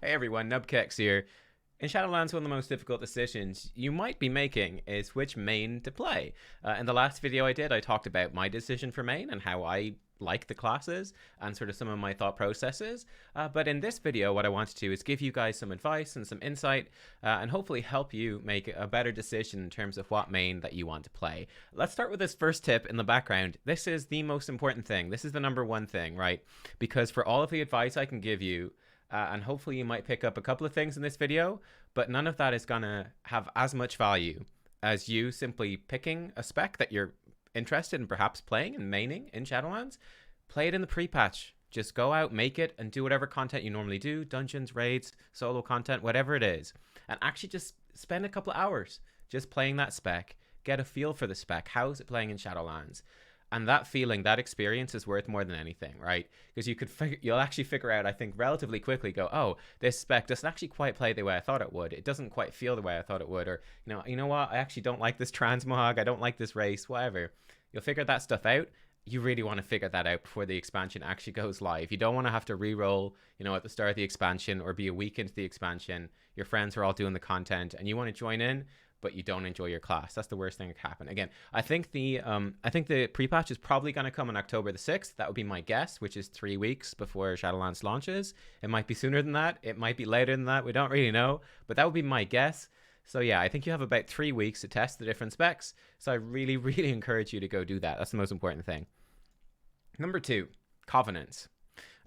Hey everyone, Nubkeks here. In Shadowlands, one of the most difficult decisions you might be making is which main to play. In the last video I did, I talked about my decision for main and how I like the classes and sort of some of my thought processes. But in this video, what I want to do is give you guys some advice and some insight and hopefully help you make a better decision in terms of what main that you want to play. Let's start with this first tip in the background. This is the most important thing. This is the number one thing, right? Because for all of the advice I can give you, and hopefully you might pick up a couple of things in this video, but none of that is gonna have as much value as you simply picking a spec that you're interested in perhaps playing and maining in Shadowlands. Play it in the pre-patch. Just go out, make it, and do whatever content you normally do, dungeons, raids, solo content, whatever it is. And actually just spend a couple of hours just playing that spec, get a feel for the spec. How is it playing in Shadowlands? And that feeling, that experience is worth more than anything, right? Because you'll actually figure out, I think, relatively quickly, go, oh, this spec doesn't actually quite play the way I thought it would. It doesn't quite feel the way I thought it would. Or, you know what? I actually don't like this transmog. I don't like this race, whatever. You'll figure that stuff out. You really want to figure that out before the expansion actually goes live. You don't want to have to re-roll, at the start of the expansion or be a week into the expansion. Your friends are all doing the content and you want to join in, but you don't enjoy your class. That's the worst thing that can happen. Again, I think the pre-patch is probably going to come on October the 6th. That would be my guess, which is 3 weeks before Shadowlands launches. It might be sooner than that. It might be later than that. We don't really know, but that would be my guess. So yeah, I think you have about 3 weeks to test the different specs. So I really, really encourage you to go do that. That's the most important thing. Number 2, Covenants.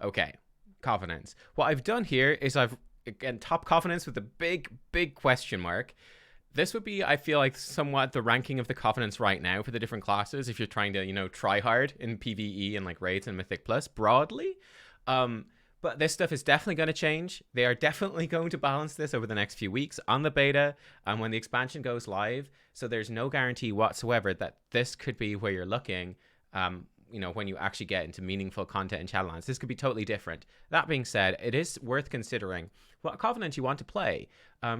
Okay, Covenants. What I've done here is again, top Covenants with a big, big question mark. This would be, I feel like, somewhat the ranking of the Covenants right now for the different classes if you're trying to, try hard in PvE and like raids and Mythic Plus broadly. But this stuff is definitely going to change. They are definitely going to balance this over the next few weeks on the beta and when the expansion goes live. So there's no guarantee whatsoever that this could be where you're looking, when you actually get into meaningful content in Shadowlands. This could be totally different. That being said, it is worth considering what Covenant you want to play.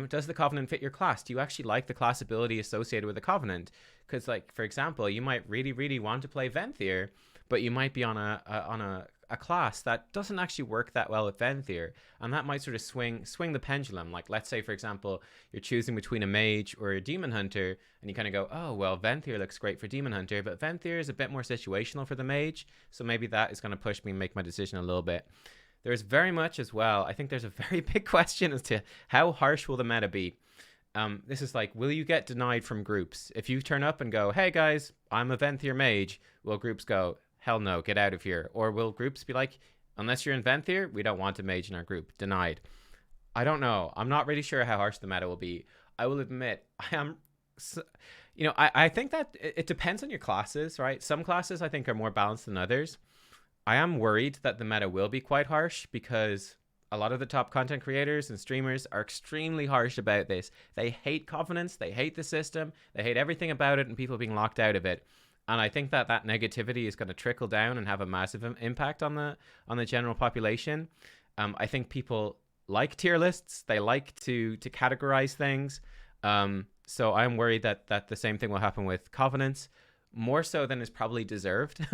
Does the Covenant fit your class? Do you actually like the class ability associated with the Covenant? Because, like, for example, you might really, really want to play Venthyr, but you might be on a class that doesn't actually work that well with Venthyr, and that might sort of swing the pendulum. Like, let's say, for example, you're choosing between a mage or a demon hunter, and you kind of go, oh, well, Venthyr looks great for demon hunter, but Venthyr is a bit more situational for the mage, so maybe that is going to push me and make my decision a little bit. There's very much as well, I think there's a very big question as to how harsh will the meta be. This is like, will you get denied from groups? If you turn up and go, hey guys, I'm a Venthyr mage, will groups go, hell no, get out of here? Or will groups be like, unless you're in Venthyr, we don't want a mage in our group, denied? I don't know. I'm not really sure how harsh the meta will be. I will admit, I am, I think that it depends on your classes, right? Some classes I think are more balanced than others. I am worried that the meta will be quite harsh because a lot of the top content creators and streamers are extremely harsh about this. They hate Covenants, they hate the system, they hate everything about it and people being locked out of it. And I think that negativity is going to trickle down and have a massive impact on the general population. I think people like tier lists. They like to categorize things. So I'm worried that the same thing will happen with Covenants, more so than is probably deserved.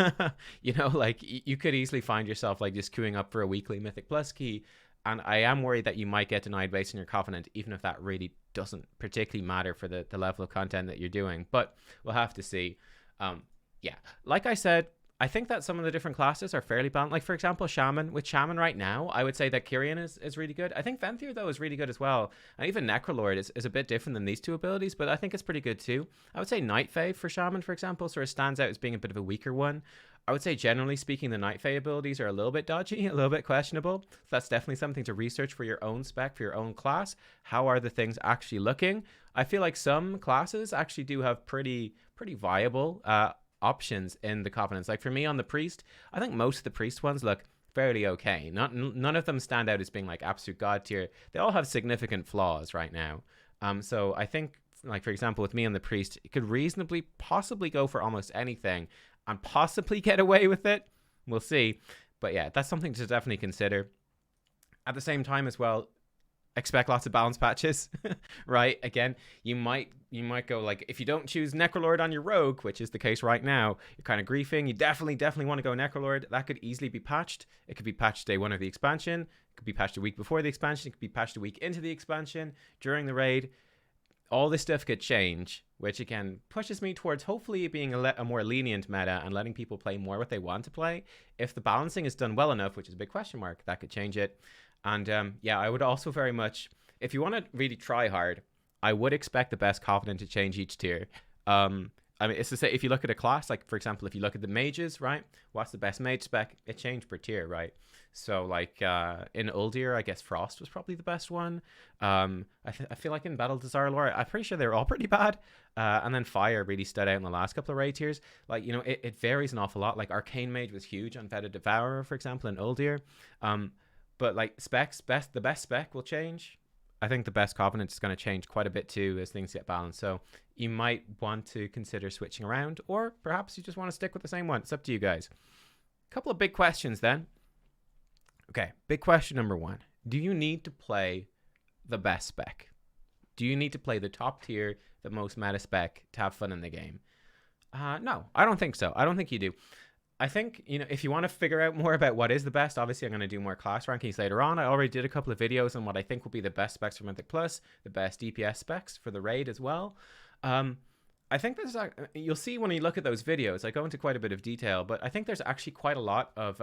Like you could easily find yourself like just queuing up for a weekly Mythic Plus key. And I am worried that you might get denied based on your Covenant, even if that really doesn't particularly matter for the level of content that you're doing. But we'll have to see. Yeah, like I said, I think that some of the different classes are fairly balanced. Like, for example, Shaman. With Shaman right now, I would say that Kyrian is really good. I think Venthyr, though, is really good as well. And even Necrolord is a bit different than these two abilities, but I think it's pretty good too. I would say Night Fae for Shaman, for example, sort of stands out as being a bit of a weaker one. I would say, generally speaking, the Night Fae abilities are a little bit dodgy, a little bit questionable. So that's definitely something to research for your own spec, for your own class. How are the things actually looking? I feel like some classes actually do have pretty viable options in the Covenants. Like for me on the Priest, I think most of the Priest ones look fairly okay. None of them stand out as being like absolute god tier. They all have significant flaws right now. So I think, like for example, with me on the Priest, you could reasonably possibly go for almost anything and possibly get away with it. We'll see. But yeah, that's something to definitely consider. At the same time as well, expect lots of balance patches, right? Again, you might go like, if you don't choose Necrolord on your rogue, which is the case right now, you're kind of griefing. You definitely want to go Necrolord. That could easily be patched. It could be patched day one of the expansion. It could be patched a week before the expansion. It could be patched a week into the expansion, during the raid. All this stuff could change, which again pushes me towards hopefully being a more lenient meta and letting people play more what they want to play. If the balancing is done well enough, which is a big question mark, that could change it. And yeah, I would also very much, if you want to really try hard, I would expect the best Covenant to change each tier. I mean, it's to say, if you look at a class, like for example, if you look at the mages, right? What's the best mage spec? It changed per tier, right? So like in Uldir, I guess Frost was probably the best one. I feel like in Battle Desire Lore, I'm pretty sure they're all pretty bad. And then Fire really stood out in the last couple of raid tiers. Like, you know, it varies an awful lot. Like Arcane Mage was huge on Fetid Devourer, for example, in Uldir. But like specs, the best spec will change. I think the best Covenant is going to change quite a bit too as things get balanced. So you might want to consider switching around, or perhaps you just want to stick with the same one. It's up to you guys. A couple of big questions then. Okay, big question number one. Do you need to play the best spec? Do you need to play the top tier, the most meta spec to have fun in the game? No, I don't think so. I don't think you do. I think, you know, if you want to figure out more about what is the best, obviously I'm going to do more class rankings later on. I already did a couple of videos on what I think will be the best specs for Mythic Plus, the best DPS specs for the raid as well. I think there's, you'll see when you look at those videos, I go into quite a bit of detail, but I think there's actually quite a lot of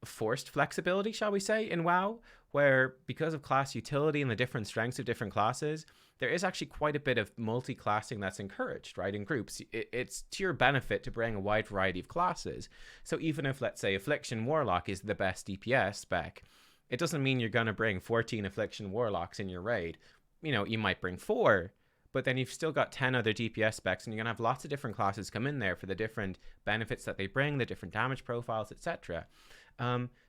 forced flexibility, shall we say, in WoW, where because of class utility and the different strengths of different classes, there is actually quite a bit of multi-classing that's encouraged, right, in groups. It's to your benefit to bring a wide variety of classes. So even if, let's say, Affliction Warlock is the best DPS spec, it doesn't mean you're going to bring 14 Affliction Warlocks in your raid. You know, you might bring 4, but then you've still got 10 other DPS specs, and you're going to have lots of different classes come in there for the different benefits that they bring, the different damage profiles, etc.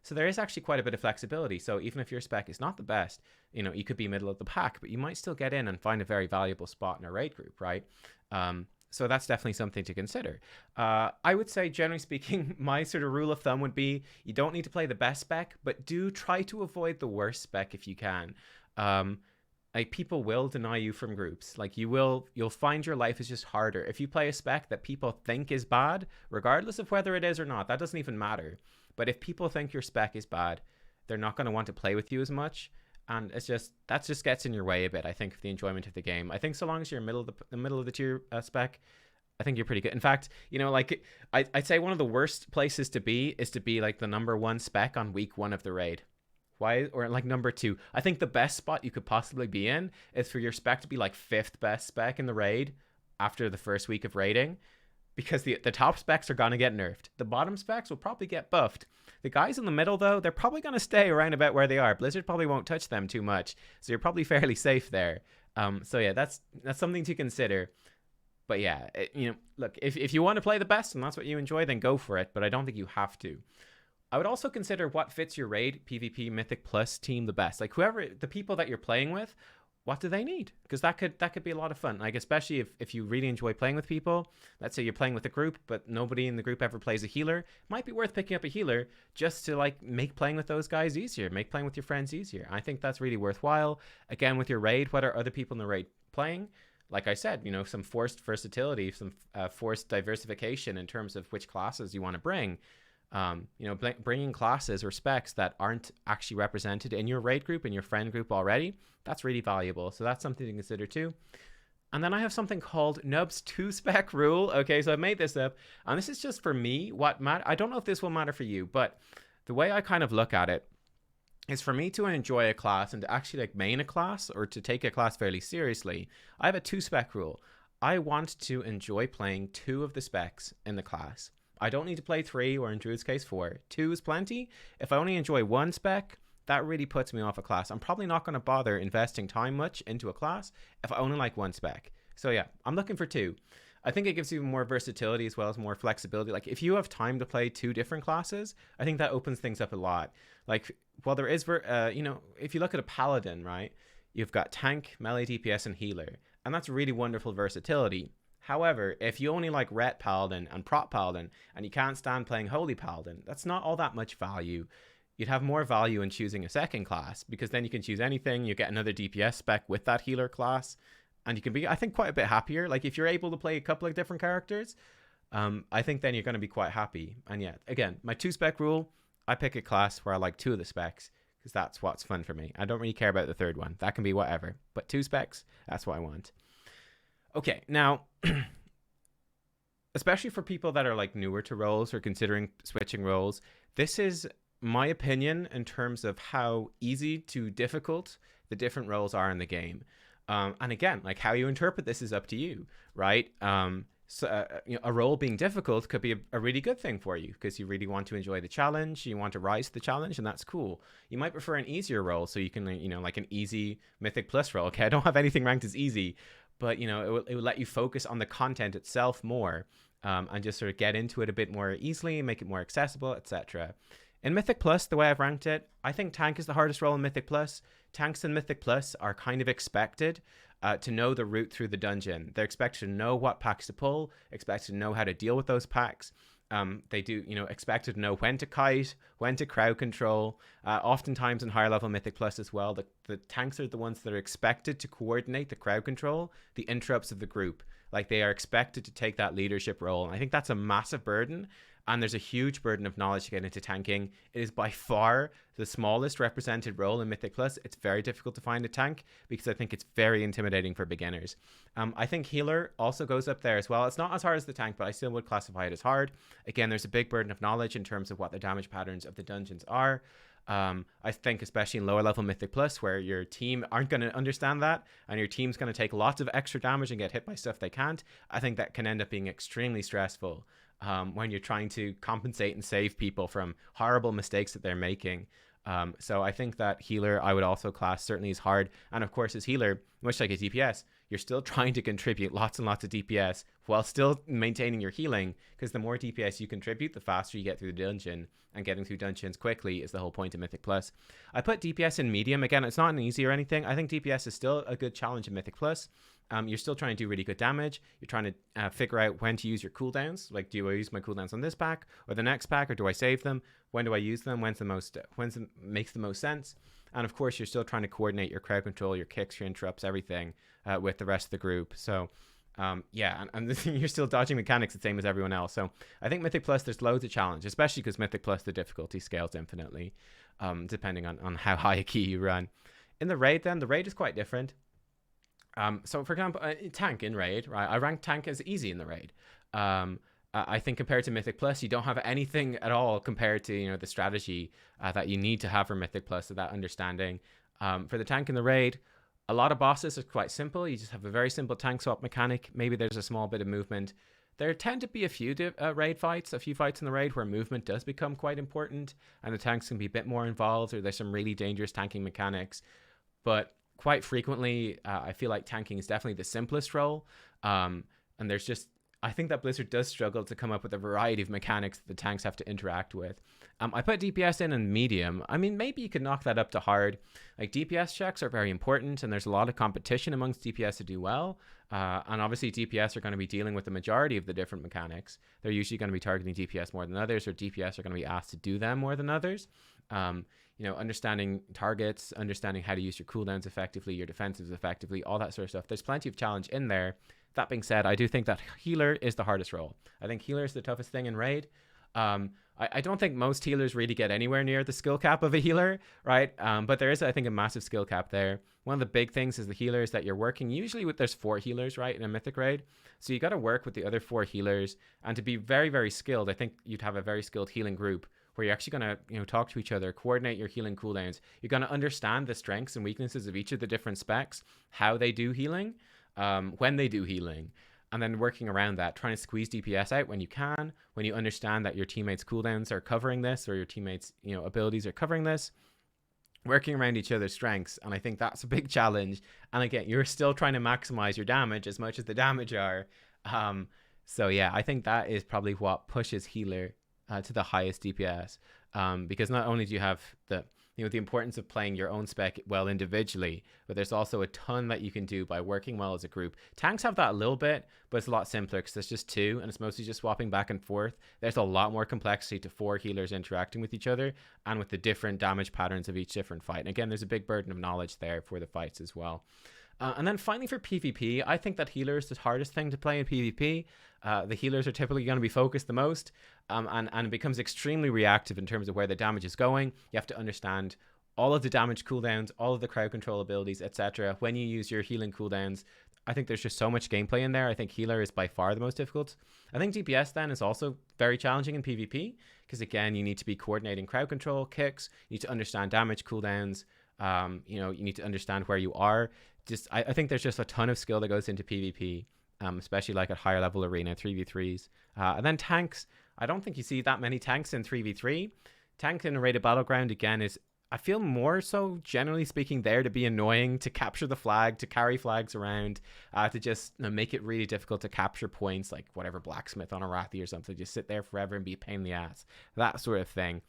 So there is actually quite a bit of flexibility. So even if your spec is not the best, you know, you could be middle of the pack, but you might still get in and find a very valuable spot in a raid group, right? So that's definitely something to consider. I would say, generally speaking, my sort of rule of thumb would be you don't need to play the best spec, but do try to avoid the worst spec if you can. Like, people will deny you from groups. Like, you'll find your life is just harder if you play a spec that people think is bad, regardless of whether it is or not. That doesn't even matter. But if people think your spec is bad, they're not going to want to play with you as much, and that just gets in your way a bit, I think, of the enjoyment of the game. I think so long as you're the middle of the tier spec, I think you're pretty good. In fact, you know, like I'd say one of the worst places to be is to be like the #1 spec on week 1 of the raid. Why? Or like number 2. I think the best spot you could possibly be in is for your spec to be like 5th best spec in the raid after the first week of raiding. Because the top specs are going to get nerfed. The bottom specs will probably get buffed. The guys in the middle, though, they're probably going to stay around about where they are. Blizzard probably won't touch them too much. So you're probably fairly safe there. So yeah, that's something to consider. But yeah, you know, look, if you want to play the best and that's what you enjoy, then go for it. But I don't think you have to. I would also consider what fits your raid, PvP, Mythic Plus team the best. Like the people that you're playing with, what do they need? Because that could be a lot of fun. Like, especially if you really enjoy playing with people. Let's say you're playing with a group, but nobody in the group ever plays a healer. It might be worth picking up a healer just to like make playing with those guys easier, make playing with your friends easier. I think that's really worthwhile. Again, with your raid, what are other people in the raid playing? Like I said, you know, some forced versatility, some forced diversification in terms of which classes you want to bring. You know, bringing classes or specs that aren't actually represented in your raid group, in your friend group already, that's really valuable. So that's something to consider too. And then I have something called Nub's 2-spec rule. Okay, so I made this up, and this is just for me. I don't know if this will matter for you, but the way I kind of look at it is for me to enjoy a class and to actually like main a class or to take a class fairly seriously. I have a 2-spec rule. I want to enjoy playing 2 of the specs in the class. I don't need to play 3, or in Druid's case 4. 2 is plenty. If I only enjoy 1 spec, that really puts me off a class. I'm probably not going to bother investing time much into a class if I only like 1 spec. So yeah, I'm looking for 2. I think it gives you more versatility as well as more flexibility. Like, if you have time to play 2 different classes, I think that opens things up a lot. Like, while there is, you know, if you look at a paladin, right, you've got tank, melee, DPS, and healer, and that's really wonderful versatility. However, if you only like Ret Paladin and Prot Paladin and you can't stand playing Holy Paladin, that's not all that much value. you'd have more value in choosing a second class, because then you can choose anything. You get another DPS spec with that healer class, and you can be, I think, quite a bit happier. Like if you're able to play a couple of different characters, I think then you're going to be quite happy. And yeah, again, my 2-spec rule, I pick a class where I like 2 of the specs, because that's what's fun for me. I don't really care about the third one. That can be whatever. But 2 specs, that's what I want. Okay, now, especially for people that are like newer to roles or considering switching roles, this is my opinion in terms of how easy to difficult the different roles are in the game. And again, like how you interpret this is up to you, right? So, a role being difficult could be a really good thing for you because you really want to enjoy the challenge. You want to rise to the challenge, and that's cool. You might prefer an easier role, so you can, like an easy Mythic Plus role. Okay, I don't have anything ranked as easy, but it will let you focus on the content itself more, and just sort of get into it a bit more easily, make it more accessible, etc. In Mythic Plus, the way I've ranked it, I think tank is the hardest role in Mythic Plus. Tanks in Mythic Plus are kind of expected to know the route through the dungeon. They're expected to know what packs to pull, expected to know how to deal with those packs. They do, expected to know when to kite, when to crowd control. Oftentimes in higher level Mythic Plus as well, the tanks are the ones that are expected to coordinate the crowd control, the interrupts of the group. Like they are expected to take that leadership role. And I think that's a massive burden. And there's a huge burden of knowledge to get into tanking. It is by far the smallest represented role in Mythic Plus. It's very difficult to find a tank because I think it's very intimidating for beginners. I think healer also goes up there as well. It's not as hard as the tank, but I still would classify it as hard. Again, there's a big burden of knowledge in terms of what the damage patterns of the dungeons are. I think especially in lower level Mythic Plus, where your team aren't going to understand that and your team's going to take lots of extra damage and get hit by stuff they can't, I think that can end up being extremely stressful. When you're trying to compensate and save people from horrible mistakes that they're making. So I think that healer I would also class certainly is hard. And of course, as healer, much like a DPS, you're still trying to contribute lots and lots of DPS while still maintaining your healing, because the more DPS you contribute, the faster you get through the dungeon, and getting through dungeons quickly is the whole point of Mythic Plus. I put DPS in medium. Again, it's not an easy or anything. I think DPS is still a good challenge in Mythic Plus. You're still trying to do really good damage. You're trying to figure out when to use your cooldowns. Like, do I use my cooldowns on this pack or the next pack, or do I save them? When do I use them? When makes the most sense? And of course, you're still trying to coordinate your crowd control, your kicks, your interrupts, everything with the rest of the group. So and you're still dodging mechanics the same as everyone else. So I think Mythic Plus, there's loads of challenge, especially because Mythic Plus, the difficulty scales infinitely, depending on how high a key you run. In the raid, then, the raid is quite different. So for example, tank in raid, right? I rank tank as easy in the raid. I think compared to Mythic Plus, you don't have anything at all compared to the strategy that you need to have for Mythic Plus, so that understanding. For the tank in the raid, a lot of bosses are quite simple. You just have a very simple tank swap mechanic. Maybe there's a small bit of movement. There tend to be a few raid fights, a few fights in the raid where movement does become quite important, and the tanks can be a bit more involved, or there's some really dangerous tanking mechanics. But quite frequently, I feel like tanking is definitely the simplest role. And there's just, I think that Blizzard does struggle to come up with a variety of mechanics that the tanks have to interact with. I put DPS in medium. I mean, maybe you could knock that up to hard. Like, DPS checks are very important, and there's a lot of competition amongst DPS to do well. And obviously, DPS are going to be dealing with the majority of the different mechanics. They're usually going to be targeting DPS more than others, or DPS are going to be asked to do them more than others. Understanding targets, understanding how to use your cooldowns effectively, your defensives effectively, all that sort of stuff. There's plenty of challenge in there. That being said, I do think that healer is the hardest role. I think healer is the toughest thing in raid. I don't think most healers really get anywhere near the skill cap of a healer, right? But there is, I think, a massive skill cap there. One of the big things is the healers that you're working. Usually there's 4 healers, right, in a mythic raid. So you got to work with the other 4 healers. And to be very, very skilled, I think you'd have a very skilled healing group where you're actually going to talk to each other, coordinate your healing cooldowns. You're going to understand the strengths and weaknesses of each of the different specs, how they do healing, when they do healing, and then working around that, trying to squeeze DPS out when you can, when you understand that your teammates' cooldowns are covering this, or your teammates' abilities are covering this, working around each other's strengths. And I think that's a big challenge. And again, you're still trying to maximize your damage as much as the damage are. So yeah, I think that is probably what pushes healer to the highest DPS, because not only do you have the the importance of playing your own spec well individually, but there's also a ton that you can do by working well as a group. Tanks have that a little bit, but it's a lot simpler because there's just two and it's mostly just swapping back and forth. There's a lot more complexity to 4 healers interacting with each other and with the different damage patterns of each different fight. And again, there's a big burden of knowledge there for the fights as well. And then finally for PvP, I think that healer is the hardest thing to play in PvP. The healers are typically going to be focused the most, and it becomes extremely reactive in terms of where the damage is going. You have to understand all of the damage cooldowns, all of the crowd control abilities, etc. When you use your healing cooldowns, I think there's just so much gameplay in there. I think healer is by far the most difficult. I think DPS then is also very challenging in PvP, because again, you need to be coordinating crowd control, kicks, you need to understand damage cooldowns, you need to understand where you are. I think there's just a ton of skill that goes into PvP, especially like at higher level arena 3v3s. And then tanks, I don't think you see that many tanks in 3v3. Tank in a rated battleground, again, is, I feel more so, generally speaking, there to be annoying, to capture the flag, to carry flags around, to just make it really difficult to capture points, like whatever blacksmith on a Rathi or something, just sit there forever and be a pain in the ass, that sort of thing.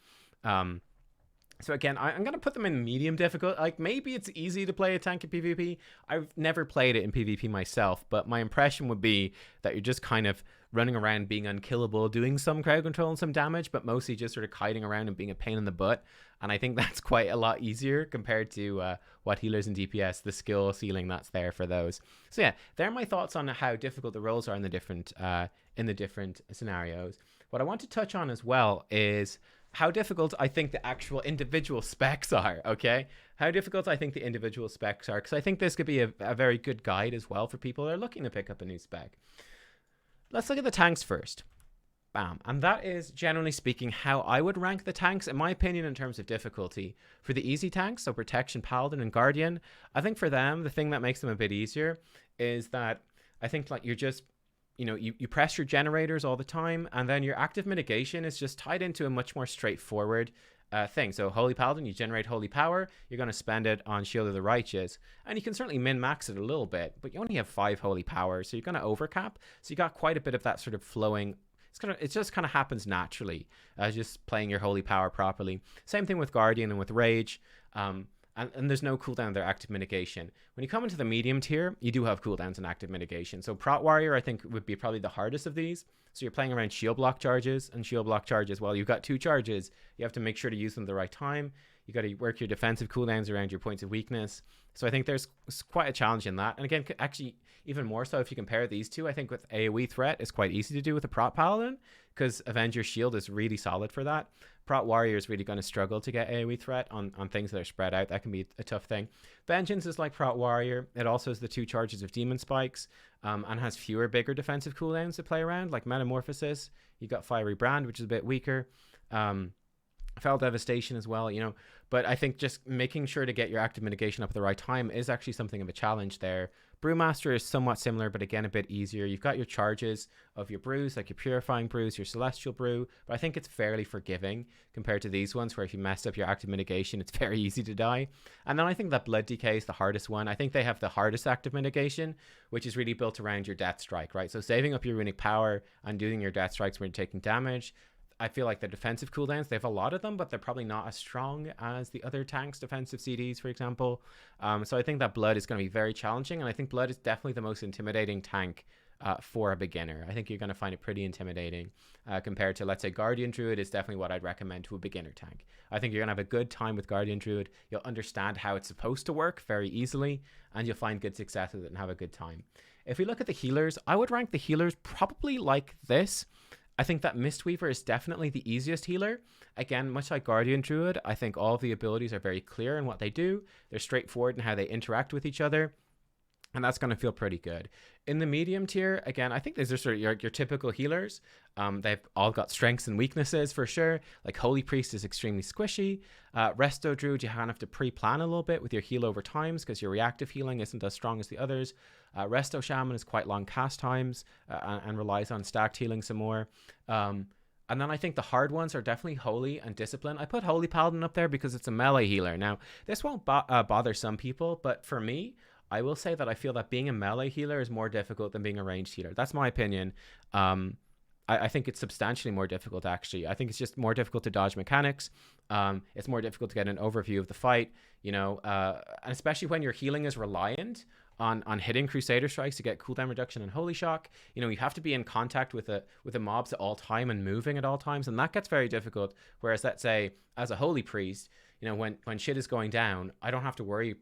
So again, I'm going to put them in medium difficult. Like, maybe it's easy to play a tank in PvP. I've never played it in PvP myself, but my impression would be that you're just kind of running around being unkillable, doing some crowd control and some damage, but mostly just sort of kiting around and being a pain in the butt. And I think that's quite a lot easier compared to what healers and DPS, the skill ceiling that's there for those. So yeah, there are my thoughts on how difficult the roles are in the different scenarios. What I want to touch on as well is how difficult I think the actual individual specs are, okay? How difficult I think the individual specs are, because I think this could be a very good guide as well for people that are looking to pick up a new spec. Let's look at the tanks first. Bam. And that is, generally speaking, how I would rank the tanks, in my opinion, in terms of difficulty. For the easy tanks, so Protection, Paladin, and Guardian, I think for them, the thing that makes them a bit easier is that I think like you're just, you press your generators all the time, and then your active mitigation is just tied into a much more straightforward thing. So Holy Paladin, you generate Holy Power, you're going to spend it on Shield of the Righteous, and you can certainly min-max it a little bit, but you only have 5 Holy Power, so you're going to overcap. So you got quite a bit of that sort of flowing. It just kind of happens naturally, just playing your Holy Power properly. Same thing with Guardian and with Rage. And there's no cooldown there, active mitigation. When you come into the medium tier, you do have cooldowns and active mitigation. So Prot Warrior, I think, would be probably the hardest of these. So you're playing around shield block charges, and shield block charges, well, you've got 2 charges. You have to make sure to use them at the right time. You got to work your defensive cooldowns around your points of weakness. So I think there's quite a challenge in that. And again, actually, even more so if you compare these two, I think with AoE threat, it's quite easy to do with a Prot Paladin, because Avenger Shield is really solid for that. Prot Warrior is really going to struggle to get AoE threat on things that are spread out. That can be a tough thing. Vengeance is like Prot Warrior. It also has the 2 charges of Demon Spikes, and has fewer bigger defensive cooldowns to play around, like Metamorphosis. You got Fiery Brand, which is a bit weaker. Fell Devastation as well, but I think just making sure to get your active mitigation up at the right time is actually something of a challenge there. Brewmaster is somewhat similar, but again, a bit easier. You've got your charges of your brews, like your Purifying Brews, your Celestial Brew, but I think it's fairly forgiving compared to these ones, where if you mess up your active mitigation, it's very easy to die. And then I think that Blood Decay is the hardest one. I think they have the hardest active mitigation, which is really built around your Death Strike, right? So saving up your runic power and doing your Death Strikes when you're taking damage. I feel like the defensive cooldowns, they have a lot of them, but they're probably not as strong as the other tanks' defensive CDs, for example. So I think that Blood is going to be very challenging, and I think Blood is definitely the most intimidating tank for a beginner. I think you're going to find it pretty intimidating compared to, let's say, Guardian Druid is definitely what I'd recommend to a beginner tank. I think you're going to have a good time with Guardian Druid. You'll understand how it's supposed to work very easily, and you'll find good success with it and have a good time. If we look at the healers, I would rank the healers probably like this. I think that Mistweaver is definitely the easiest healer. Again, much like Guardian Druid, I think all of the abilities are very clear in what they do. They're straightforward in how they interact with each other, and that's going to feel pretty good. In the medium tier, again, I think these are sort of your typical healers. They've all got strengths and weaknesses for sure. Like Holy Priest is extremely squishy. Resto Druid, you kind of have to pre-plan a little bit with your heal over times, because your reactive healing isn't as strong as the others. Resto Shaman is quite long cast times and relies on stacked healing some more. And then I think the hard ones are definitely Holy and Discipline. I put Holy Paladin up there because it's a melee healer. Now, this won't bother some people, but for me, I will say that I feel that being a melee healer is more difficult than being a ranged healer. That's my opinion. I think it's substantially more difficult, actually. I think it's just more difficult to dodge mechanics. It's more difficult to get an overview of the fight, and especially when your healing is reliant on hitting Crusader Strikes to get cooldown reduction and Holy Shock. You have to be in contact with the mobs at all time and moving at all times, and that gets very difficult. Whereas, let's say, as a Holy Priest, when shit is going down, I don't have to worry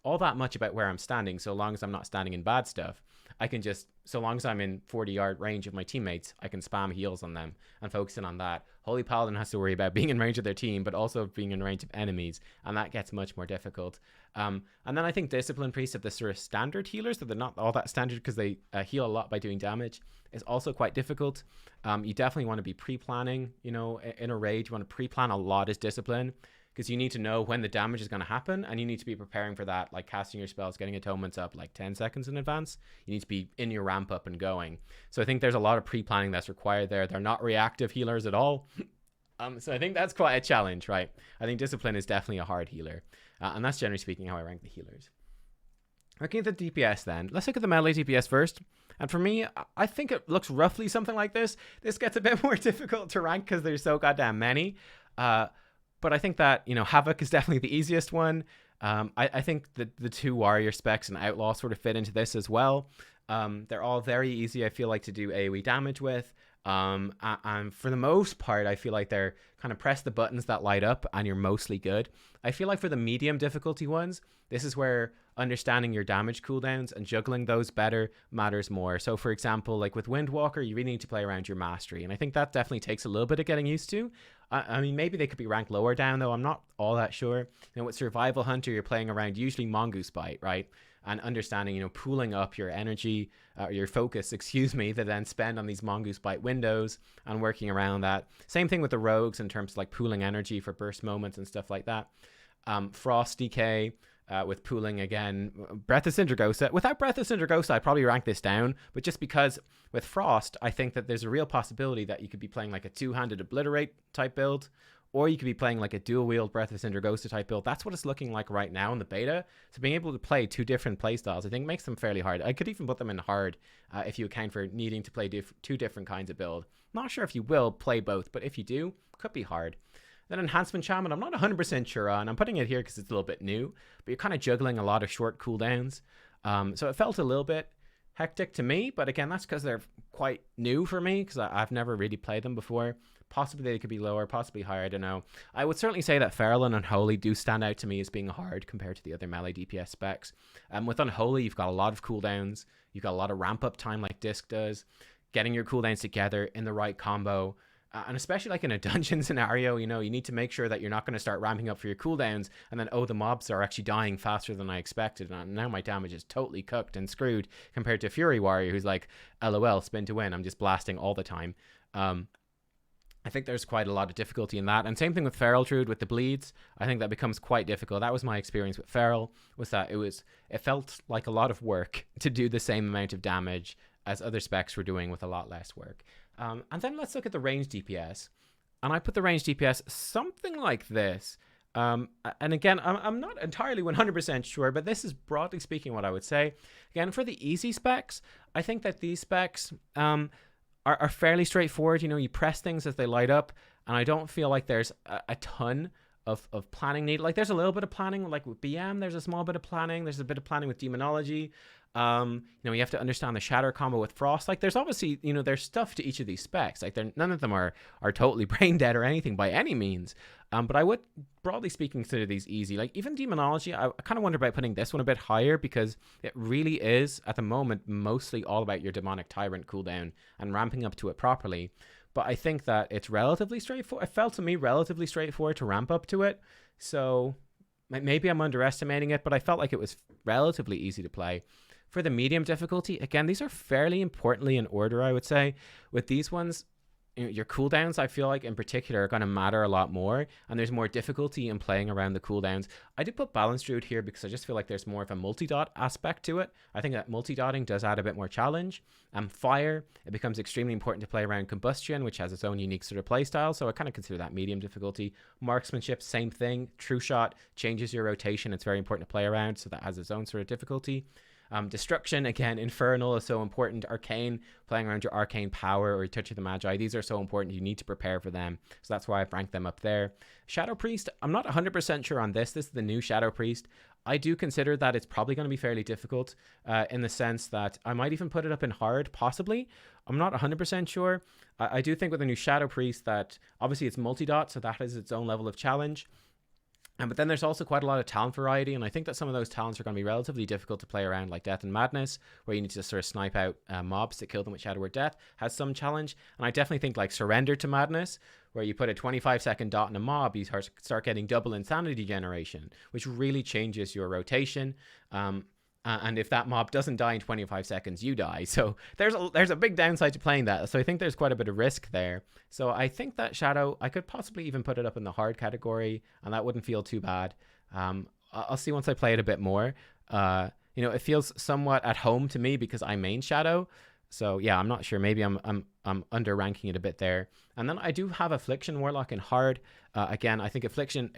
all that much about where I'm standing, so long as I'm not standing in bad stuff. I can just, so long as I'm in 40-yard range of my teammates, I can spam heals on them and focus in on that. Holy Paladin has to worry about being in range of their team, but also being in range of enemies, and that gets much more difficult. And then I think Discipline Priests have this sort of standard healers, so they're not all that standard because they heal a lot by doing damage. It's also quite difficult. You definitely want to be pre-planning, in a raid. You want to pre-plan a lot as Discipline, because you need to know when the damage is going to happen, and you need to be preparing for that, like casting your spells, getting atonements up like 10 seconds in advance. You need to be in your ramp up and going. So I think there's a lot of pre-planning that's required there. They're not reactive healers at all. So I think that's quite a challenge, right? I think Discipline is definitely a hard healer. And that's generally speaking how I rank the healers. Looking at the DPS then, let's look at the melee DPS first. And for me, I think it looks roughly something like this. This gets a bit more difficult to rank because there's so goddamn many. But I think that, Havoc is definitely the easiest one. I think the two Warrior specs and Outlaw sort of fit into this as well. They're all very easy, I feel like, to do AoE damage with. And for the most part, I feel like they're kind of press the buttons that light up and you're mostly good. I feel like for the medium difficulty ones, this is where understanding your damage cooldowns and juggling those better matters more. So for example, like with Windwalker, you really need to play around your mastery. And I think that definitely takes a little bit of getting used to. I mean, maybe they could be ranked lower down though. I'm not all that sure. With Survival Hunter, you're playing around usually Mongoose Bite, right? And understanding, pooling up your energy, your focus, to then spend on these Mongoose Bite windows and working around that. Same thing with the rogues in terms of like pooling energy for burst moments and stuff like that. Frost DK with pooling again. Breath of Sindragosa. Without Breath of Sindragosa, I'd probably rank this down. But just because with Frost, I think that there's a real possibility that you could be playing like a two-handed Obliterate type build. Or you could be playing like a dual wield Breath of Sindragosa type build. That's what it's looking like right now in the beta. So being able to play two different playstyles, I think makes them fairly hard. I could even put them in hard if you account for needing to play two different kinds of build. Not sure if you will play both, but if you do, could be hard. Then Enhancement Shaman, I'm not 100% sure on. I'm putting it here because it's a little bit new, but you're kind of juggling a lot of short cooldowns. So it felt a little bit hectic to me, but again, that's because they're quite new for me because I've never really played them before. Possibly they could be lower, possibly higher, I don't know. I would certainly say that Feral and Unholy do stand out to me as being hard compared to the other melee DPS specs. With Unholy, you've got a lot of cooldowns. You've got a lot of ramp-up time like Disc does. Getting your cooldowns together in the right combo. And especially like in a dungeon scenario, you need to make sure that you're not going to start ramping up for your cooldowns and then, the mobs are actually dying faster than I expected. And now my damage is totally cooked and screwed compared to Fury Warrior, who's like, LOL, spin to win. I'm just blasting all the time. I think there's quite a lot of difficulty in that. And same thing with Feral Druid with the bleeds. I think that becomes quite difficult. That was my experience with Feral, was that it felt like a lot of work to do the same amount of damage as other specs were doing with a lot less work. And then let's look at the range DPS. And I put the range DPS something like this. And again, I'm not entirely 100% sure, but this is broadly speaking what I would say. Again, for the easy specs, I think that these specs are fairly straightforward. You press things as they light up, and I don't feel like there's a ton of planning needed. Like there's a little bit of planning, like with BM, there's a small bit of planning. There's a bit of planning with Demonology. You have to understand the Shatter combo with Frost. Like there's obviously, there's stuff to each of these specs. Like none of them are totally brain dead or anything by any means. But I would, broadly speaking, consider these easy. Like even Demonology, I kind of wonder about putting this one a bit higher because it really is, at the moment, mostly all about your Demonic Tyrant cooldown and ramping up to it properly. But I think that it's relatively straightforward. It felt to me relatively straightforward to ramp up to it. So maybe I'm underestimating it, but I felt like it was relatively easy to play. For the medium difficulty, again, these are fairly importantly in order, I would say. With these ones, your cooldowns, I feel like in particular, are going to matter a lot more, and there's more difficulty in playing around the cooldowns. I did put Balance Druid here because I just feel like there's more of a multi-dot aspect to it. I think that multi-dotting does add a bit more challenge. Fire, it becomes extremely important to play around Combustion, which has its own unique sort of play style, so I kind of consider that medium difficulty. Marksmanship, same thing. True Shot changes your rotation. It's very important to play around, so that has its own sort of difficulty. Destruction, again, Infernal is so important. Arcane, playing around your Arcane Power or Touch of the Magi, these are so important. You need to prepare for them. So that's why I've ranked them up there. Shadow Priest, I'm not 100% sure on this. This is the new Shadow Priest. I do consider that it's probably going to be fairly difficult in the sense that I might even put it up in hard, possibly. I'm not 100% sure. I do think with the new Shadow Priest that obviously it's multi-dot, so that has its own level of challenge. But then there's also quite a lot of talent variety, and I think that some of those talents are going to be relatively difficult to play around, like Death and Madness, where you need to sort of snipe out mobs to kill them with Shadow or Death, has some challenge. And I definitely think like Surrender to Madness, where you put a 25-second dot in a mob, you start getting double insanity generation, which really changes your rotation. And if that mob doesn't die in 25 seconds, you die. So there's a big downside to playing that. So I think there's quite a bit of risk there. So I think that Shadow, I could possibly even put it up in the hard category, and that wouldn't feel too bad. I'll see once I play it a bit more. It feels somewhat at home to me because I main Shadow. So yeah, I'm not sure. Maybe I'm under ranking it a bit there. And then I do have Affliction Warlock in hard. Again, I think Affliction,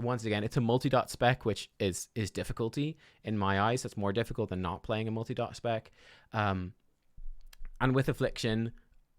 once again, it's a multi-dot spec, which is difficulty in my eyes. It's more difficult than not playing a multi-dot spec. And with Affliction,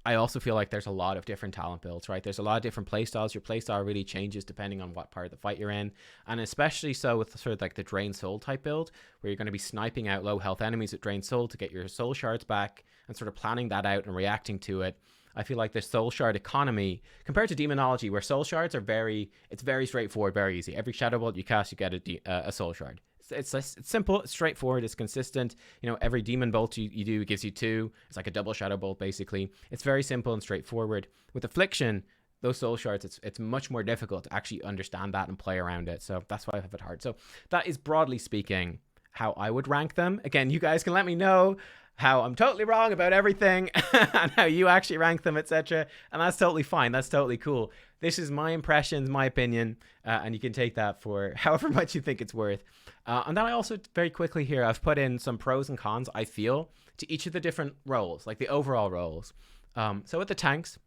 I also feel like there's a lot of different talent builds, right? There's a lot of different playstyles. Your playstyle really changes depending on what part of the fight you're in. And especially so with sort of like the Drain Soul type build, where you're going to be sniping out low health enemies with Drain Soul to get your soul shards back and sort of planning that out and reacting to it. I feel like the soul shard economy compared to demonology, where soul shards are very straightforward, very easy. Every shadow bolt you cast, you get a soul shard. It's simple, it's straightforward, it's consistent. Every demon bolt you do gives you 2. It's like a double shadow bolt basically. It's very simple and straightforward. With Affliction, those soul shards, it's much more difficult to actually understand that and play around it. So that's why I have it hard. So that is broadly speaking how I would rank them. Again, you guys can let me know how I'm totally wrong about everything and how you actually rank them, etc. And that's totally fine. That's totally cool. This is my impressions, my opinion, and you can take that for however much you think it's worth. And then I also, very quickly here, I've put in some pros and cons, I feel, to each of the different roles, like the overall roles. So with the tanks,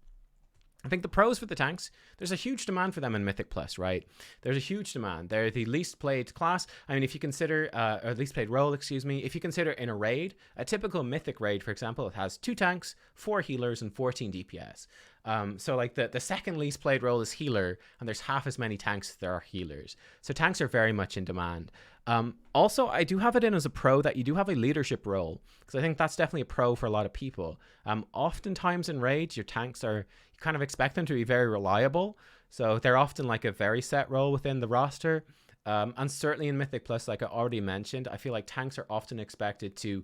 I think the pros for the tanks, there's a huge demand for them in Mythic Plus, right? There's a huge demand. They're the least played class. I mean, if you consider, or least played role, excuse me, if you consider in a raid, a typical Mythic raid, for example, it has 2 tanks, 4 healers, and 14 DPS. So like the second least played role is healer, and there's half as many tanks as there are healers. So tanks are very much in demand. Also, I do have it in as a pro that you do have a leadership role, because I think that's definitely a pro for a lot of people. Oftentimes in raids, your tanks are, you kind of expect them to be very reliable. So they're often like a very set role within the roster. And certainly in Mythic Plus, like I already mentioned, I feel like tanks are often expected to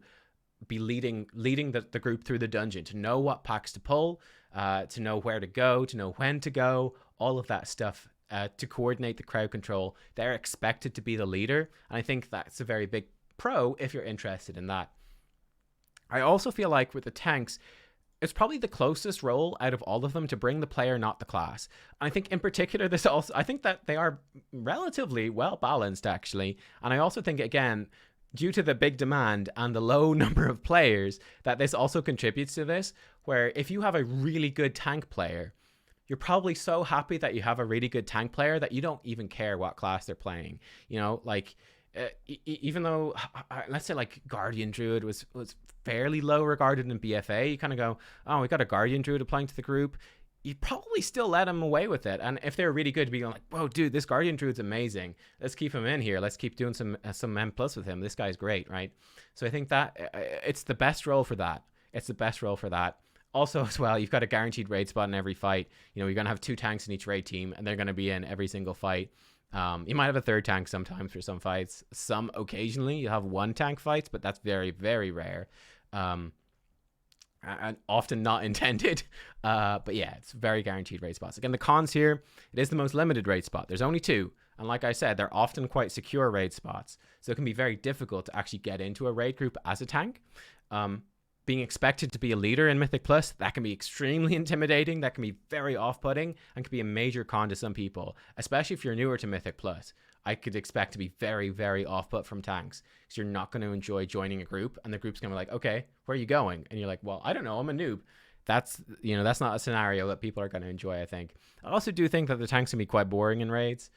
be leading the group through the dungeon, to know what packs to pull, to know where to go, to know when to go, all of that stuff. To coordinate the crowd control. They're expected to be the leader, and I think that's a very big pro if you're interested in that. I also feel like with the tanks, it's probably the closest role out of all of them to bring the player, not the class. And I think in particular, I think that they are relatively well balanced actually, and I also think, again, due to the big demand and the low number of players, that this also contributes to this, where if you have a really good tank player, you're probably so happy that you have a really good tank player that you don't even care what class they're playing. Even though, let's say like Guardian Druid was fairly low regarded in BFA, you kind of go, oh, we got a Guardian Druid applying to the group. You probably still let him away with it. And if they're really good, to be going like, whoa, dude, this Guardian Druid's amazing. Let's keep him in here. Let's keep doing some M+ with him. This guy's great, right? So I think that it's the best role for that. It's the best role for that. Also, as well, you've got a guaranteed raid spot in every fight. You're going to have 2 tanks in each raid team, and they're going to be in every single fight. You might have a 3rd tank sometimes for some fights. Some occasionally you have 1 tank fights, but that's very, very rare. And often not intended. But yeah, it's very guaranteed raid spots. Again, the cons here, it is the most limited raid spot. There's only 2. And like I said, they're often quite secure raid spots. So it can be very difficult to actually get into a raid group as a tank. Being expected to be a leader in Mythic Plus, that can be extremely intimidating. That can be very off-putting and can be a major con to some people, especially if you're newer to Mythic Plus. I could expect to be very, very off-put from tanks because you're not going to enjoy joining a group, and the group's going to be like, okay, where are you going? And you're like, well, I don't know, I'm a noob. That's not a scenario that people are going to enjoy, I think. I also do think that the tanks can be quite boring in raids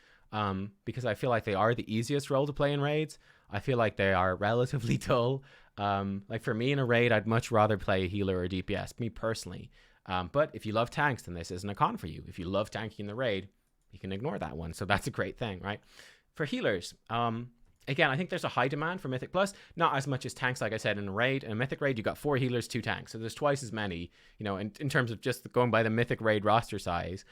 because I feel like they are the easiest role to play in raids. I feel like they are relatively dull. Like for me in a raid, I'd much rather play a healer or a DPS, me personally. But if you love tanks, then this isn't a con for you. If you love tanking in the raid, you can ignore that one. So that's a great thing, right? For healers, again, I think there's a high demand for Mythic Plus, not as much as tanks, like I said, in a raid. In a Mythic raid, you got 4 healers, 2 tanks. So there's twice as many, you know, in terms of just going by the Mythic raid roster size.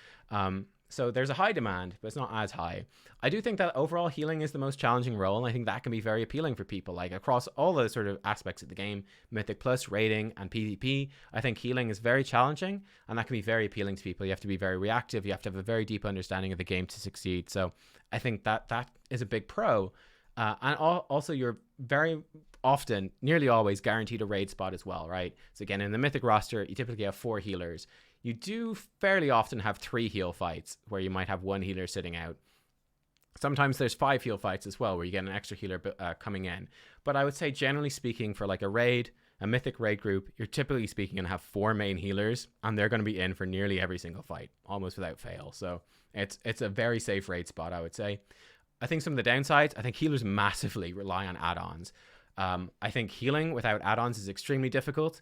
So there's a high demand, but it's not as high. I do think that overall healing is the most challenging role, and I think that can be very appealing for people. Like across all the sort of aspects of the game, Mythic Plus, raiding, and PvP, I think healing is very challenging, and that can be very appealing to people. You have to be very reactive. You have to have a very deep understanding of the game to succeed. So I think that is a big pro. And also, you're very often, nearly always, guaranteed a raid spot as well, right? So again, in the Mythic roster, you typically have 4 healers. You do fairly often have 3 heal fights where you might have 1 healer sitting out. Sometimes there's 5 heal fights as well where you get an extra healer coming in. But I would say, generally speaking, for like a raid, a Mythic raid group, you're typically speaking going to have 4 main healers, and they're going to be in for nearly every single fight, almost without fail. So it's a very safe raid spot, I would say. I think some of the downsides, I think healers massively rely on add-ons. I think healing without add-ons is extremely difficult.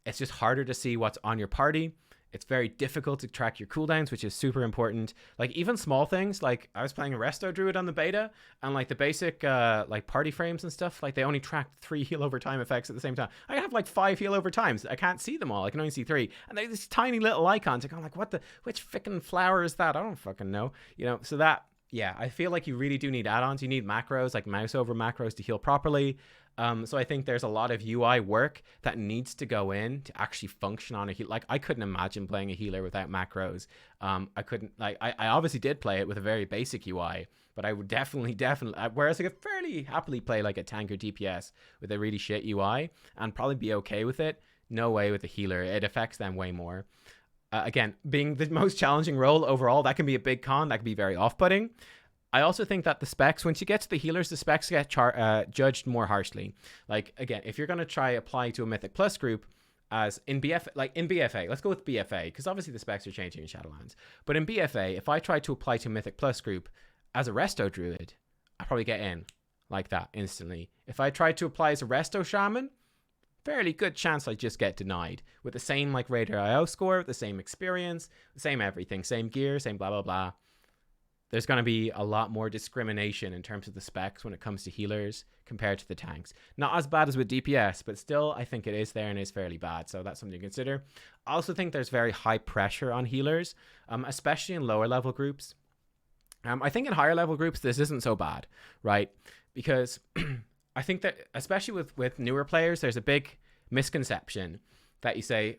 It's just harder to see what's on your party. It's very difficult to track your cooldowns, which is super important. Like even small things, like I was playing a Resto Druid on the beta, and like the basic like party frames and stuff, like they only track 3 heal over time effects at the same time. I have like 5 heal over times. I can't see them all. I can only see 3, and they're these tiny little icons. I'm like, which freaking flower is that? I don't fucking know. You know, so that. Yeah, I feel like you really do need add-ons. You need macros, like mouse over macros to heal properly. So I think there's a lot of UI work that needs to go in to actually function on a heal. Like I couldn't imagine playing a healer without macros. I couldn't, like, I obviously did play it with a very basic UI, but I would definitely, whereas I could fairly happily play like a tank or DPS with a really shit UI and probably be okay with it. No way with a healer. It affects them way more. Again, being the most challenging role overall, that can be a big con. That can be very off-putting. I also think that the specs, once you get to the healers, the specs get judged more harshly. Like, again, if you're going to try apply to a Mythic Plus group as in BFA, let's go with BFA, because obviously the specs are changing in Shadowlands. But in BFA, if I try to apply to a Mythic Plus group as a Resto Druid, I probably get in like that instantly. If I try to apply as a Resto Shaman, fairly good chance I just get denied with the same like Raider IO score, the same experience, the same everything, same gear, same blah, blah, blah. There's going to be a lot more discrimination in terms of the specs when it comes to healers compared to the tanks. Not as bad as with DPS, but still I think it is there and is fairly bad. So that's something to consider. I also think there's very high pressure on healers, especially in lower level groups. I think in higher level groups, this isn't so bad, right? Because I think that especially with newer players, there's a big misconception that you say,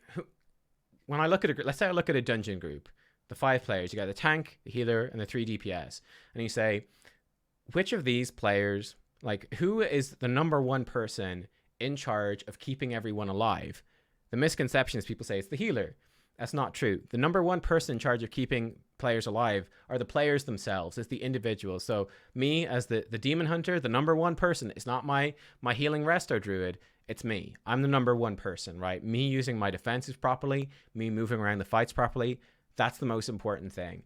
when I look at let's say I look at a dungeon group, the 5 players, you got the tank, the healer, and the 3 DPS, and you say, which of these players, like who is the number 1 person in charge of keeping everyone alive? The misconception is people say it's the healer. That's not true. The number 1 person in charge of keeping players alive are the players themselves. It's the individuals. So me as the demon hunter, the number 1 person, it's not my healing Resto Druid. It's me. I'm the number 1 person, right? Me using my defenses properly, me moving around the fights properly. That's the most important thing.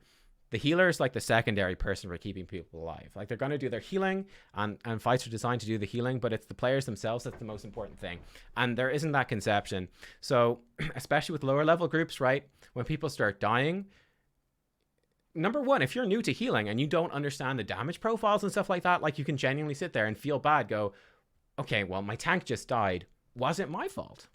The healer is like the secondary person for keeping people alive. Like they're going to do their healing and fights are designed to do the healing, but it's the players themselves that's the most important thing. And there isn't that conception. So especially with lower level groups, right? When people start dying, number 1, if you're new to healing and you don't understand the damage profiles and stuff like that, like you can genuinely sit there and feel bad, go, okay, well, my tank just died. Was it my fault?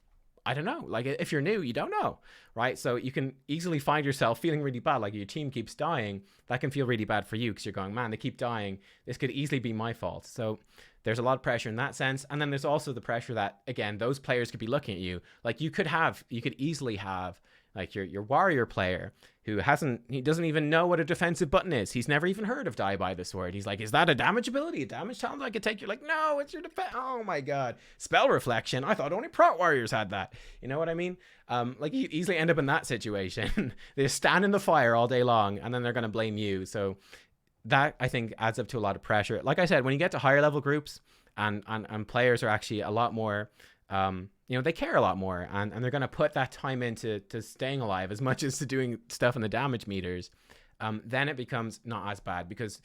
I don't know. Like if you're new, you don't know, right? So you can easily find yourself feeling really bad. Like your team keeps dying. That can feel really bad for you because you're going, man, they keep dying. This could easily be my fault. So there's a lot of pressure in that sense. And then there's also the pressure that, again, those players could be looking at you. Like you could easily have like your warrior player who he doesn't even know what a defensive button is. He's never even heard of Die by the Sword. He's like, is that a damage ability? A damage challenge I could take? You're like, no, it's your defense. Oh my God. Spell reflection. I thought only prot warriors had that. You know what I mean? Like you easily end up in that situation. They stand in the fire all day long and then they're going to blame you. So that I think adds up to a lot of pressure. Like I said, when you get to higher level groups and players are actually a lot more, they care a lot more and they're going to put that time into staying alive as much as to doing stuff in the damage meters. Then it becomes not as bad because,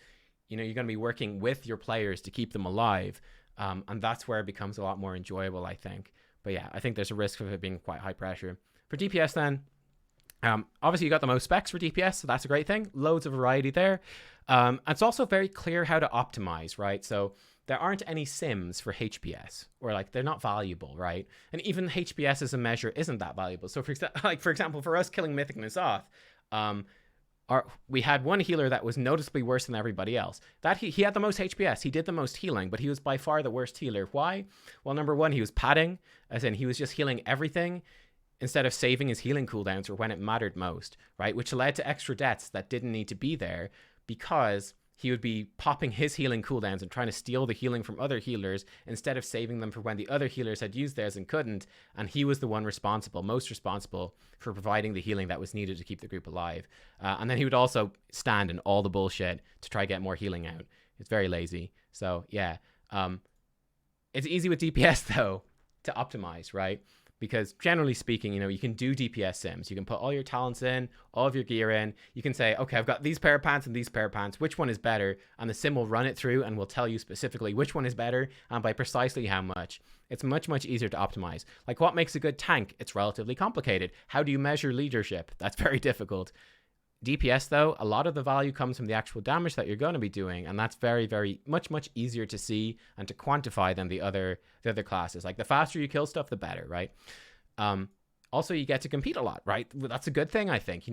you're going to be working with your players to keep them alive. And that's where it becomes a lot more enjoyable, I think. But yeah, I think there's a risk of it being quite high pressure. For DPS then, obviously you got the most specs for DPS, so that's a great thing. Loads of variety there. It's also very clear how to optimize, right? So there aren't any sims for HPS, or like they're not valuable, right? And even HPS as a measure isn't that valuable. So for example, for us killing Mythic N'Zoth, we had one healer that was noticeably worse than everybody else. That he had the most HPS, he did the most healing, but he was by far the worst healer. Why? Well, number one, he was padding, as in he was just healing everything instead of saving his healing cooldowns for when it mattered most, right? Which led to extra deaths that didn't need to be there, because he would be popping his healing cooldowns and trying to steal the healing from other healers instead of saving them for when the other healers had used theirs and couldn't. And he was the one most responsible for providing the healing that was needed to keep the group alive. And then he would also stand in all the bullshit to try to get more healing out. It's very lazy. So yeah, it's easy with DPS though to optimize, right? Because generally speaking, you can do DPS sims. You can put all your talents in, all of your gear in. You can say, okay, I've got these pair of pants and these pair of pants. Which one is better? And the sim will run it through and will tell you specifically which one is better and by precisely how much. It's much, much easier to optimize. Like, what makes a good tank? It's relatively complicated. How do you measure leadership? That's very difficult. DPS, though, a lot of the value comes from the actual damage that you're going to be doing, and that's very, very much easier to see and to quantify than the other classes. Like, the faster you kill stuff, the better, right? Also, you get to compete a lot, right? That's a good thing, I think.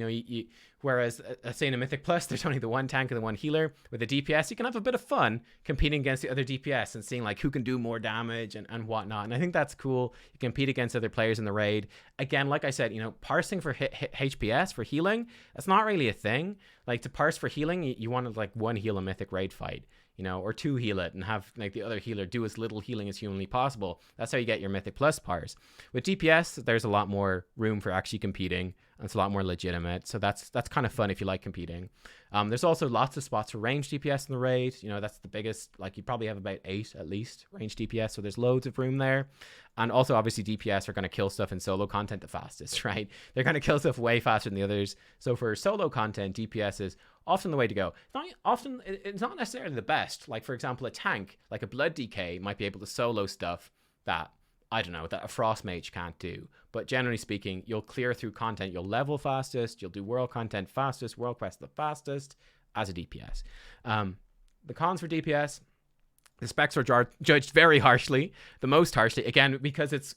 Whereas, say in a Mythic Plus, there's only the one tank and the one healer. With a DPS, you can have a bit of fun competing against the other DPS and seeing like who can do more damage and whatnot. And I think that's cool. You compete against other players in the raid. Again, like I said, parsing for HPS for healing, that's not really a thing. Like, to parse for healing, you want to like one heal a Mythic raid fight, or two heal it and have like the other healer do as little healing as humanly possible. That's how you get your Mythic Plus parse. With DPS, there's a lot more room for actually competing, and it's a lot more legitimate. So that's kind of fun if you like competing. There's also lots of spots for range DPS in the raid. That's the biggest. Like, you probably have about 8 at least range DPS, so there's loads of room there. And also, obviously, DPS are going to kill stuff in solo content the fastest, right? They're going to kill stuff way faster than the others. So for solo content, DPS is often the way to go. It's not necessarily the best. Like, for example, a tank, like a Blood DK, might be able to solo stuff that, I don't know, that a Frost Mage can't do. But generally speaking, you'll clear through content. You'll level fastest. You'll do world content fastest, world quest the fastest as a DPS. The cons for DPS, the specs are judged very harshly, the most harshly, again, because it's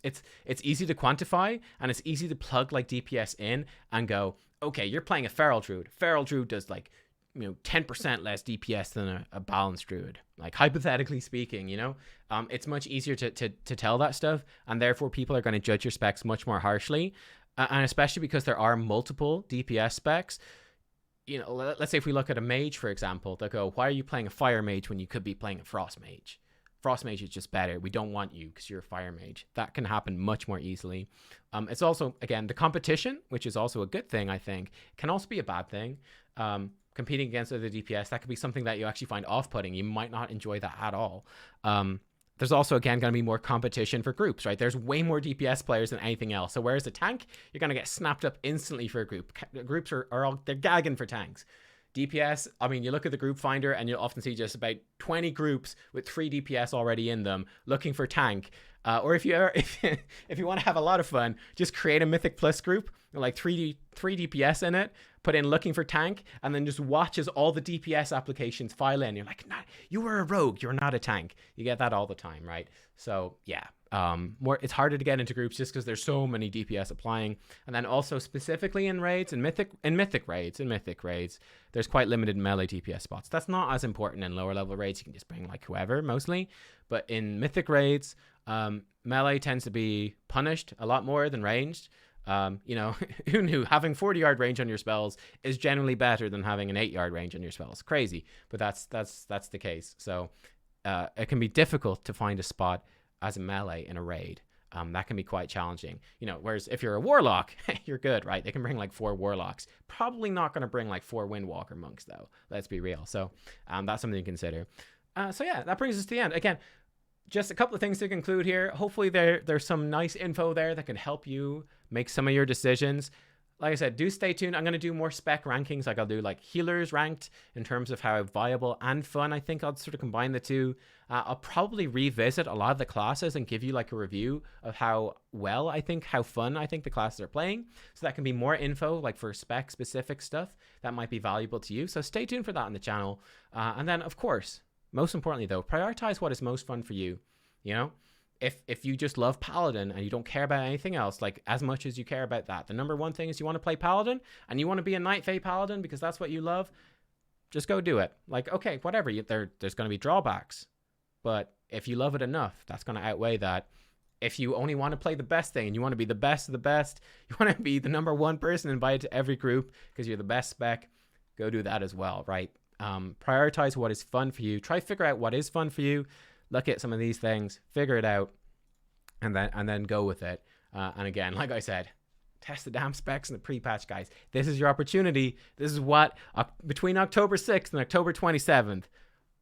easy to quantify, and it's easy to plug like DPS in and go, okay, you're playing a Feral Druid. Feral Druid does like 10% less DPS than a balanced Druid, like hypothetically speaking. It's much easier to tell that stuff, and therefore people are going to judge your specs much more harshly, and especially because there are multiple DPS specs. Let's say if we look at a mage, for example, they'll go, why are you playing a fire mage when you could be playing a frost mage? Frost mage is just better. We don't want you because you're a fire mage. That can happen much more easily. It's also, again, the competition, which is also a good thing, I think, can also be a bad thing. Competing against other DPS, that could be something that you actually find off-putting. You might not enjoy that at all. There's also, again, going to be more competition for groups, right? There's way more DPS players than anything else. So whereas a tank, you're going to get snapped up instantly for a group. Groups they're gagging for tanks. DPS, I mean, you look at the group finder and you'll often see just about 20 groups with 3 DPS already in them looking for tank. Or if you want to have a lot of fun, just create a Mythic Plus group, like 3 DPS in it, put in looking for tank, and then just watch as all the DPS applications file in. You're like, nah, you were a rogue, you're not a tank. You get that all the time, right? So yeah, it's harder to get into groups just because there's so many DPS applying. And then also specifically in raids, in mythic raids, there's quite limited melee DPS spots. That's not as important in lower level raids. You can just bring like whoever mostly, but in mythic raids, melee tends to be punished a lot more than ranged. Who knew having 40-yard range on your spells is generally better than having an 8-yard range on your spells? Crazy, but that's the case. So it can be difficult to find a spot as a melee in a raid. That can be quite challenging. Whereas if you're a warlock, you're good, right? They can bring like 4 warlocks. Probably not going to bring like 4 windwalker monks though. Let's be real. So that's something to consider. So yeah, that brings us to the end. Again, just a couple of things to conclude here. Hopefully there's some nice info there that can help you make some of your decisions. like I said, do stay tuned. I'm going to do more spec rankings. Like I'll do like healers ranked in terms of how viable and fun. I think I'll sort of combine the two. I'll probably revisit a lot of the classes and give you like a review of how fun I think the classes are playing. So that can be more info like for spec specific stuff that might be valuable to you. So stay tuned for that on the channel. And then of course, most importantly though, prioritize what is most fun for you. You know, if you just love Paladin and you don't care about anything else, like as much as you care about that, the number one thing is you want to play Paladin and you want to be a Night Fae Paladin because that's what you love, just go do it. Like, okay, whatever, there's going to be drawbacks, but if you love it enough, that's going to outweigh that. If you only want to play the best thing and you want to be the best of the best, you want to be the number one person invited to every group because you're the best spec, go do that as well, right? Prioritize what is fun for you. Try to figure out what is fun for you. Look at some of these things, figure it out, and then go with it. And again, like I said, test the damn specs in the pre-patch, guys. This is your opportunity. This is what, between October 6th and October 27th,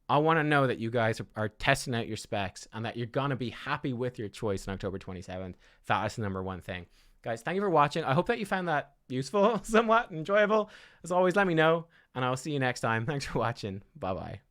I want to know that you guys are testing out your specs and that you're going to be happy with your choice on October 27th. That is the number one thing. Guys, thank you for watching. I hope that you found that useful, somewhat enjoyable. As always, let me know, and I'll see you next time. Thanks for watching. Bye-bye.